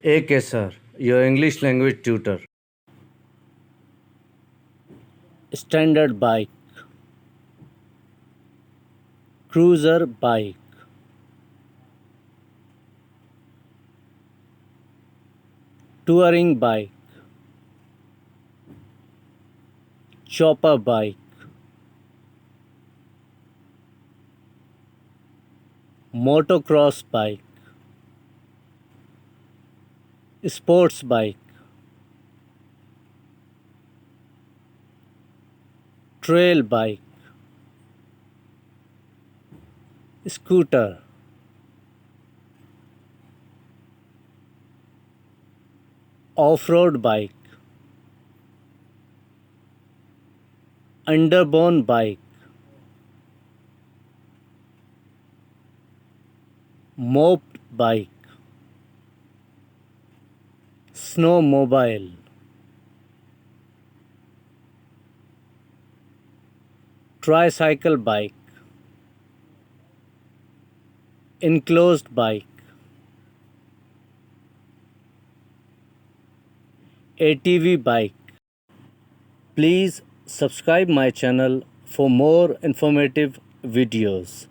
AK sir, your English language tutor. Standard bike, cruiser bike, touring bike, chopper bike, motocross bike, sports bike, trail bike, scooter, off-road bike, underbone bike, moped bike, snowmobile, tricycle bike, enclosed bike, ATV bike. Please subscribe my channel for more informative videos.